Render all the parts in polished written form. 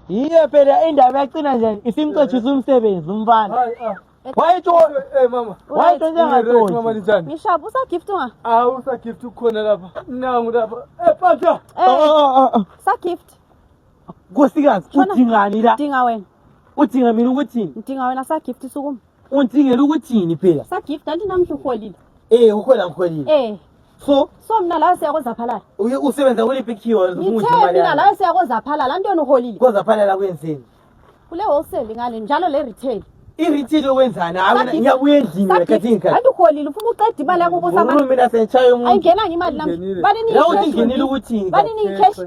Yiye phela indaba yagcina njani isimcotshisa umsebenzi umfana. Wayetho mama. Wayetho njengathothi. Mama linjani? Ngishabu usagift unga? Usagift ukhona lapha. Nangu lapha. Phatha. Sagift. Nkosikazi udingani la? Udinga wena. Udinga mina ukuthini? Udinga wena sagift sukuma. Undingela ukuthini phela? Sagift kanti namhla uholile. Ukhola ngikholile. So mina la siyakuzaphalala. Usebenza kule picture ngithe mina la siyakuzaphalala antoni uholile. Kozaphalala kwenzeni? Kule wholesale ngale njalo le retail. I-retail okwenzana awena ngiyabuya endlini wekhathinka. Kanti uholile ufuna uqeda imali yakho kusama. Mina sentshaye umuntu. Ayingena imali nami. Bani ni? La uthi ngenile ukuthini? Bani ni cash?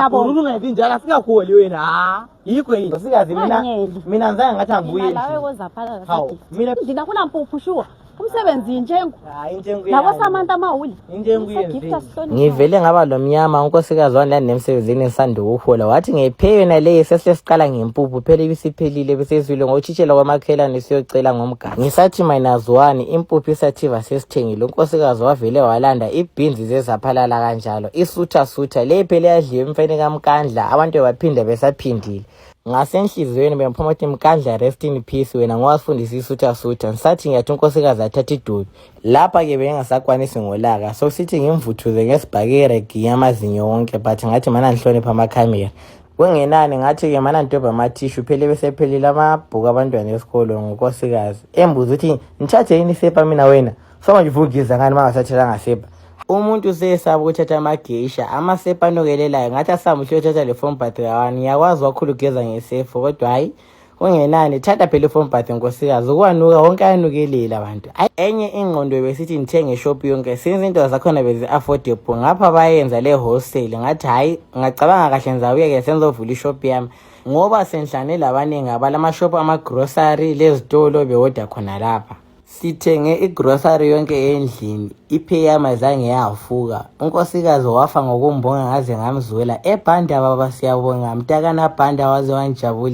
Yabo ungayenzi njalo asingaholi wena. Yikho yini? Sikazi mina ngizange ngathi angibuye. La wekozaphalala. Hawu mina ndingafuna mpuphu shuwa. Umsebenzi injengo. Intengo labo Samantha Mawuli. Intengo yenzi. Ngivele ngaba lomnyama unkosikazi wami nemsebenzini esanda ukuhola wathi ngephewe na le sesiqala ngempuphu phela ibisiphelile besezwile ngochitshela kwamakhelane siyocela ngomgani ngisathi -1 impuphu isativa sesithengile unkosikazi wavele walanda ibhinzi zezaphalala kanjalo isutha le phela yadliwe emfeni kaMkandla abantu baphinda besaphindile ngasenhlizweni bemphuma ukuthi Mkandla rest in peace wena ngowasifundisa isutha ngisathi ngiyathi unkosikazi athatha idubi lapha ke bengasakwanisi ngolaka so sithi ngimvuthuze ngesibhakere giyamazinyo wonke but ngathi mana ngihlonipha amakhamera kungenani ngathi ke mana ntoba amathishu phele besephelile amabhuku abantwana esikolo ngonkosikazi embuza ukuthi nithathe yini sepa mina wena so manje uvugiza ngani mangasathelanga sepa umuntu usesaba ukuthatha amageisha amasepa anokelelayo ngathi asamuhle uthatha le phone bath yawani ngiyakwazi wakhulugeza ngesefu kodwa hayi kungenani thatha phela phone bath nkosikazi ukwanuka wonke ayanukelela abantu enye ingqondo besithi nithenge shop yonke since into zakhona bezi affordable ngapha bayenza le wholesale ngathi hayi ngacabanga kahle ngizabuye ke senzovula ishop yami ngoba senhlane labaningi abalama shop ama grocery lezitolo behoda khona lapha sithenge igrocery yonke endlini ipheyama zange yafuka unkosikazi wafa ngokumbonga ngaze ngamzwela ebhanda baba siyabonga mntakana bhanda waze wanjabula